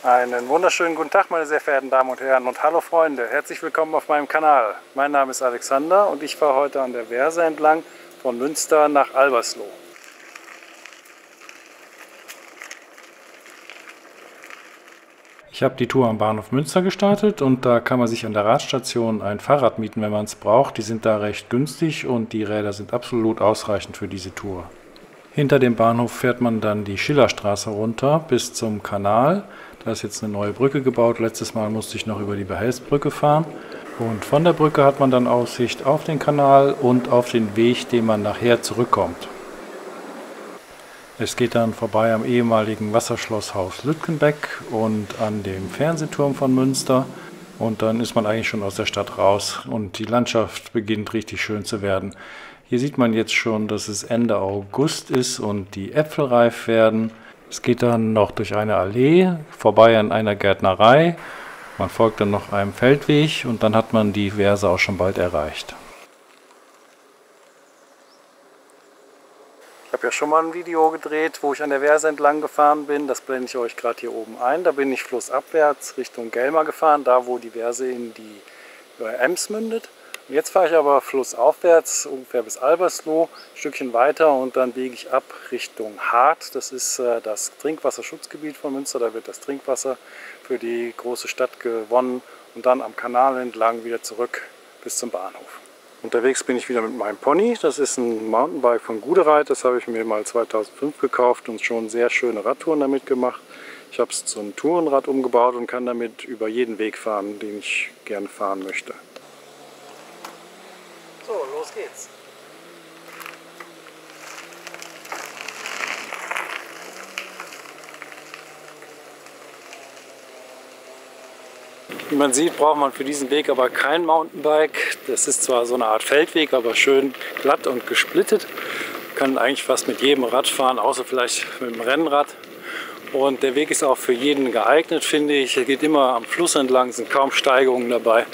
Einen wunderschönen guten Tag, meine sehr verehrten Damen und Herren, und hallo Freunde, herzlich willkommen auf meinem Kanal. Mein Name ist Alexander und ich fahre heute an der Wehrse entlang von Münster nach Albersloh. Ich habe die Tour am Bahnhof Münster gestartet und da kann man sich an der Radstation ein Fahrrad mieten, wenn man es braucht. Die sind da recht günstig und die Räder sind absolut ausreichend für diese Tour. Hinter dem Bahnhof fährt man dann die Schillerstraße runter bis zum Kanal. Da ist jetzt eine neue Brücke gebaut. Letztes Mal musste ich noch über die Behelfsbrücke fahren. Und von der Brücke hat man dann Aussicht auf den Kanal und auf den Weg, den man nachher zurückkommt. Es geht dann vorbei am ehemaligen Wasserschlosshaus Lütkenbeck und an dem Fernsehturm von Münster. Und dann ist man eigentlich schon aus der Stadt raus und die Landschaft beginnt richtig schön zu werden. Hier sieht man jetzt schon, dass es Ende August ist und die Äpfel reif werden. Es geht dann noch durch eine Allee, vorbei an einer Gärtnerei. Man folgt dann noch einem Feldweg und dann hat man die Wehrse auch schon bald erreicht. Ich habe ja schon mal ein Video gedreht, wo ich an der Wehrse entlang gefahren bin. Das blende ich euch gerade hier oben ein. Da bin ich flussabwärts Richtung Gelma gefahren, da wo die Wehrse in die Ems mündet. Und jetzt fahre ich aber flussaufwärts ungefähr bis Albersloh, ein Stückchen weiter und dann biege ich ab Richtung Hart. Das ist das Trinkwasserschutzgebiet von Münster. Da wird das Trinkwasser für die große Stadt gewonnen und dann am Kanal entlang wieder zurück bis zum Bahnhof. Unterwegs bin ich wieder mit meinem Pony. Das ist ein Mountainbike von Gudereit. Das habe ich mir mal 2005 gekauft und schon sehr schöne Radtouren damit gemacht. Ich habe es zum Tourenrad umgebaut und kann damit über jeden Weg fahren, den ich gerne fahren möchte. So, los geht's. Wie man sieht, braucht man für diesen Weg aber kein Mountainbike. Das ist zwar so eine Art Feldweg, aber schön glatt und gesplittet. Man kann eigentlich fast mit jedem Rad fahren, außer vielleicht mit dem Rennrad. Und der Weg ist auch für jeden geeignet, finde ich. Er geht immer am Fluss entlang, sind kaum Steigungen dabei.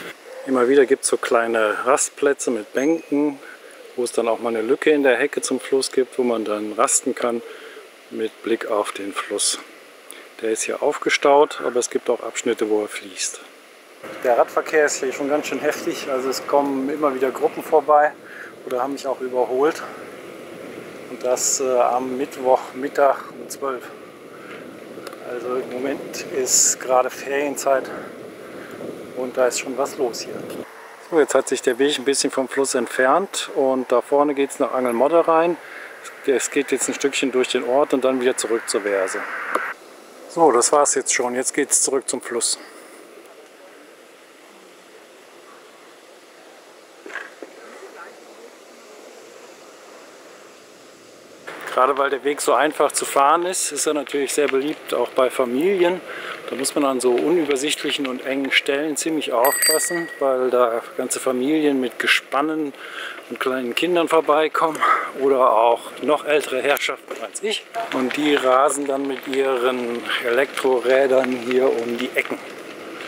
Immer wieder gibt es so kleine Rastplätze mit Bänken, wo es dann auch mal eine Lücke in der Hecke zum Fluss gibt, wo man dann rasten kann mit Blick auf den Fluss. Der ist hier aufgestaut, aber es gibt auch Abschnitte, wo er fließt. Der Radverkehr ist hier schon ganz schön heftig, also es kommen immer wieder Gruppen vorbei oder haben mich auch überholt. Und das am Mittwochmittag um 12 Uhr. Also im Moment ist gerade Ferienzeit und da ist schon was los hier. So, jetzt hat sich der Weg ein bisschen vom Fluss entfernt und da vorne geht es nach Angelmodde rein. Es geht jetzt ein Stückchen durch den Ort und dann wieder zurück zur Wehrse. So, das war es jetzt schon. Jetzt geht es zurück zum Fluss. Gerade weil der Weg so einfach zu fahren ist, ist er natürlich sehr beliebt, auch bei Familien. Da muss man an so unübersichtlichen und engen Stellen ziemlich aufpassen, weil da ganze Familien mit Gespannen und kleinen Kindern vorbeikommen oder auch noch ältere Herrschaften als ich. Und die rasen dann mit ihren Elektrorädern hier um die Ecken.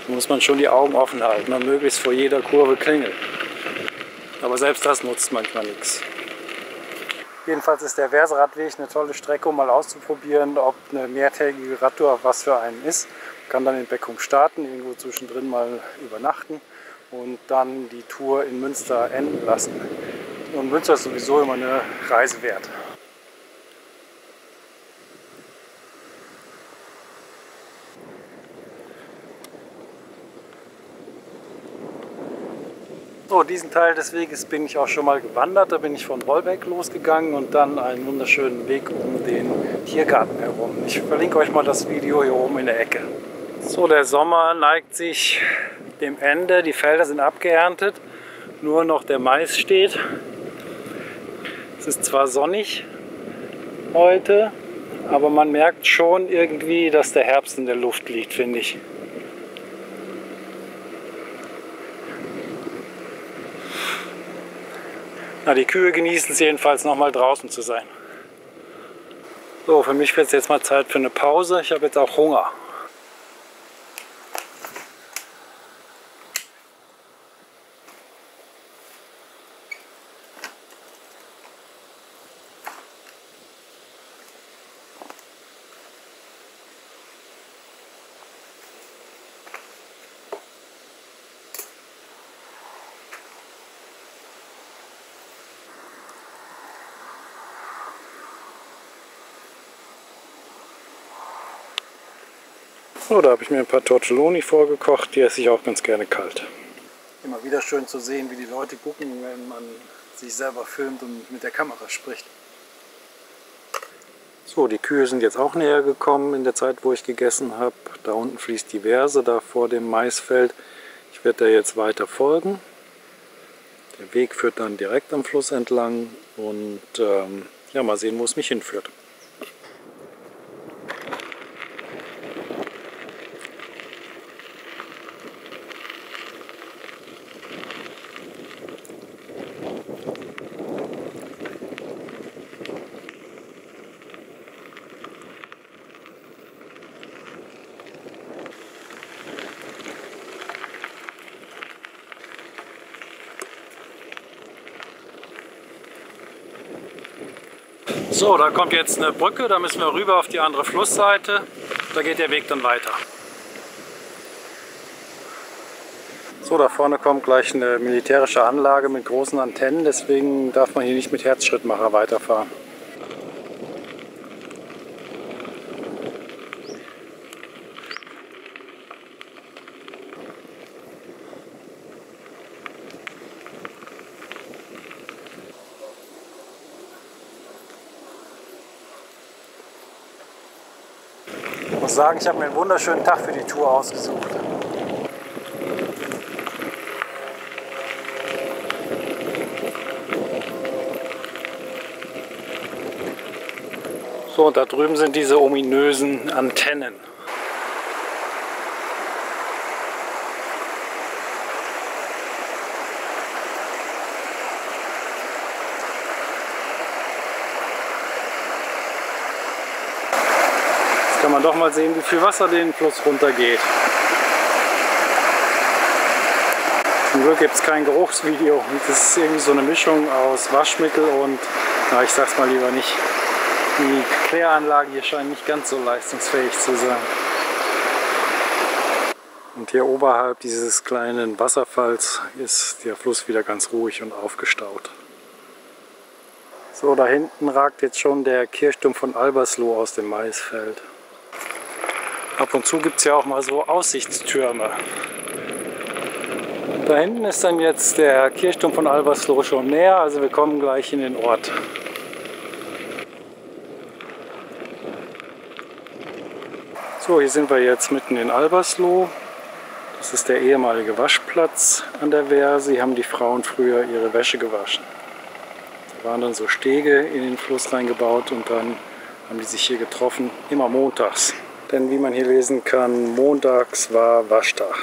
Da muss man schon die Augen offen halten und möglichst vor jeder Kurve klingeln. Aber selbst das nutzt manchmal nichts. Jedenfalls ist der Wehrse-Radweg eine tolle Strecke, um mal auszuprobieren, ob eine mehrtägige Radtour was für einen ist. Man kann dann in Beckum starten, irgendwo zwischendrin mal übernachten und dann die Tour in Münster enden lassen. Und Münster ist sowieso immer eine Reise wert. So, diesen Teil des Weges bin ich auch schon mal gewandert. Da bin ich von Wolbeck losgegangen und dann einen wunderschönen Weg um den Tiergarten herum. Ich verlinke euch mal das Video hier oben in der Ecke. So, der Sommer neigt sich dem Ende. Die Felder sind abgeerntet. Nur noch der Mais steht. Es ist zwar sonnig heute, aber man merkt schon irgendwie, dass der Herbst in der Luft liegt, finde ich. Na, die Kühe genießen es jedenfalls noch mal draußen zu sein. So, für mich wird es jetzt mal Zeit für eine Pause. Ich habe jetzt auch Hunger. So, da habe ich mir ein paar Tortelloni vorgekocht, die esse ich auch ganz gerne kalt. Immer wieder schön zu sehen, wie die Leute gucken, wenn man sich selber filmt und mit der Kamera spricht. So, die Kühe sind jetzt auch näher gekommen in der Zeit, wo ich gegessen habe. Da unten fließt die Verse, da vor dem Maisfeld. Ich werde da jetzt weiter folgen. Der Weg führt dann direkt am Fluss entlang und ja, mal sehen, wo es mich hinführt. So, da kommt jetzt eine Brücke, da müssen wir rüber auf die andere Flussseite. Da geht der Weg dann weiter. So, da vorne kommt gleich eine militärische Anlage mit großen Antennen, deswegen darf man hier nicht mit Herzschrittmacher weiterfahren. Ich muss sagen, ich habe mir einen wunderschönen Tag für die Tour ausgesucht. So, und da drüben sind diese ominösen Antennen. Jetzt kann man doch mal sehen, wie viel Wasser den Fluss runter geht. Zum Glück gibt es kein Geruchsvideo. Das ist irgendwie so eine Mischung aus Waschmittel und, na, ich sag's mal lieber nicht. Die Kläranlagen hier scheinen nicht ganz so leistungsfähig zu sein. Und hier oberhalb dieses kleinen Wasserfalls ist der Fluss wieder ganz ruhig und aufgestaut. So, da hinten ragt jetzt schon der Kirchturm von Albersloh aus dem Maisfeld. Ab und zu gibt es ja auch mal so Aussichtstürme. Da hinten ist dann jetzt der Kirchturm von Albersloh schon näher, also wir kommen gleich in den Ort. So, hier sind wir jetzt mitten in Albersloh. Das ist der ehemalige Waschplatz an der Verse. Hier haben die Frauen früher ihre Wäsche gewaschen. Da waren dann so Stege in den Fluss reingebaut und dann haben die sich hier getroffen, immer montags. Denn wie man hier lesen kann, montags war Waschtag.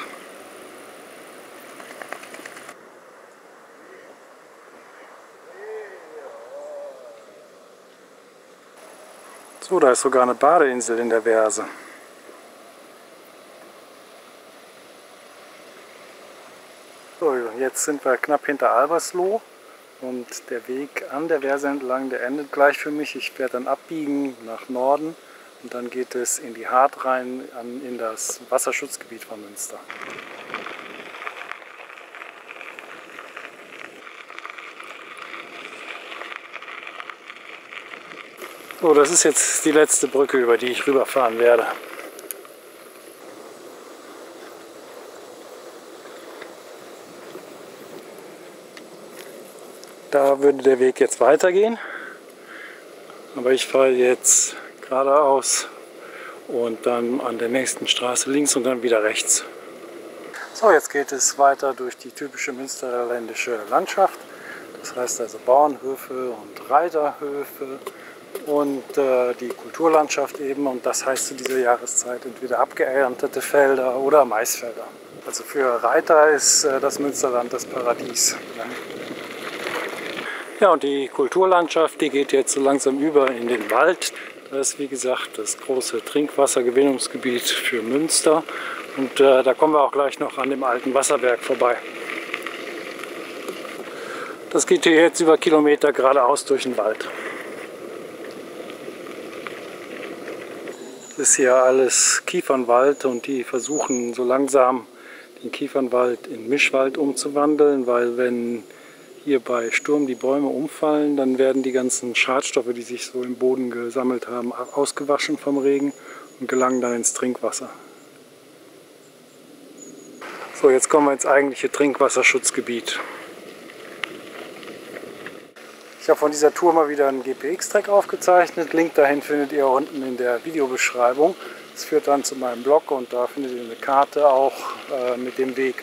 So, da ist sogar eine Badeinsel in der Verse. So, jetzt sind wir knapp hinter Albersloh und der Weg an der Verse entlang, der endet gleich für mich. Ich werde dann abbiegen nach Norden und dann geht es in die Hart rein, in das Wasserschutzgebiet von Münster. So, das ist jetzt die letzte Brücke, über die ich rüberfahren werde. Da würde der Weg jetzt weitergehen, aber ich fahre jetzt geradeaus und dann an der nächsten Straße links und dann wieder rechts. So, jetzt geht es weiter durch die typische münsterländische Landschaft. Das heißt also Bauernhöfe und Reiterhöfe und die Kulturlandschaft eben. Und das heißt zu dieser Jahreszeit entweder abgeerntete Felder oder Maisfelder. Also für Reiter ist das Münsterland das Paradies. Ja, und die Kulturlandschaft, die geht jetzt so langsam über in den Wald. Das ist wie gesagt das große Trinkwassergewinnungsgebiet für Münster. Und da kommen wir auch gleich noch an dem alten Wasserwerk vorbei. Das geht hier jetzt über Kilometer geradeaus durch den Wald. Das ist hier alles Kiefernwald und die versuchen so langsam den Kiefernwald in Mischwald umzuwandeln, weil wenn hier bei Sturm die Bäume umfallen, dann werden die ganzen Schadstoffe, die sich so im Boden gesammelt haben, ausgewaschen vom Regen und gelangen dann ins Trinkwasser. So, jetzt kommen wir ins eigentliche Trinkwasserschutzgebiet. Ich habe von dieser Tour mal wieder einen GPX-Track aufgezeichnet. Link dahin findet ihr unten in der Videobeschreibung. Das führt dann zu meinem Blog und da findet ihr eine Karte auch mit dem Weg.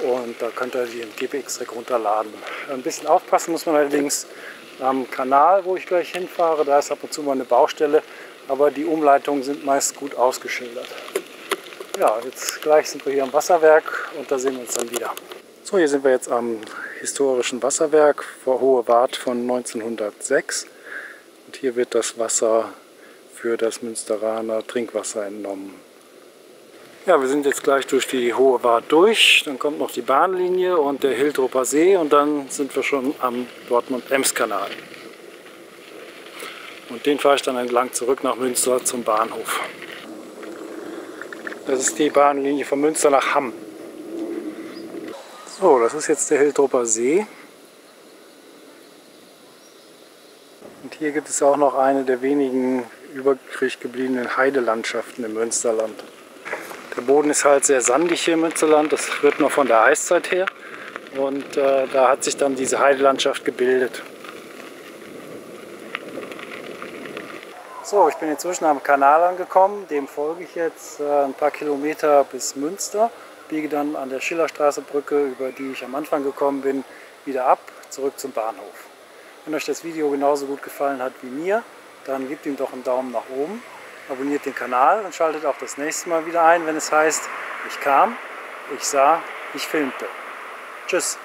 Und da könnt ihr den GPX-Track runterladen. Ein bisschen aufpassen muss man allerdings am Kanal, wo ich gleich hinfahre. Da ist ab und zu mal eine Baustelle, aber die Umleitungen sind meist gut ausgeschildert. Ja, jetzt gleich sind wir hier am Wasserwerk und da sehen wir uns dann wieder. So, hier sind wir jetzt am historischen Wasserwerk vor Hohe Wart von 1906. Und hier wird das Wasser für das Münsteraner Trinkwasser entnommen. Ja, wir sind jetzt gleich durch die Hohe Wart durch. Dann kommt noch die Bahnlinie und der Hiltrupper See und dann sind wir schon am Dortmund-Ems-Kanal. Und den fahre ich dann entlang zurück nach Münster zum Bahnhof. Das ist die Bahnlinie von Münster nach Hamm. So, das ist jetzt der Hiltrupper See. Und hier gibt es auch noch eine der wenigen übrig gebliebenen Heidelandschaften im Münsterland. Der Boden ist halt sehr sandig hier im Münsterland, das rührt noch von der Eiszeit her. Und da hat sich dann diese Heidelandschaft gebildet. So, ich bin inzwischen am Kanal angekommen, dem folge ich jetzt ein paar Kilometer bis Münster, biege dann an der Schillerstraße-Brücke, über die ich am Anfang gekommen bin, wieder ab, zurück zum Bahnhof. Wenn euch das Video genauso gut gefallen hat wie mir, dann gebt ihm doch einen Daumen nach oben, abonniert den Kanal und schaltet auch das nächste Mal wieder ein, wenn es heißt, ich kam, ich sah, ich filmte. Tschüss!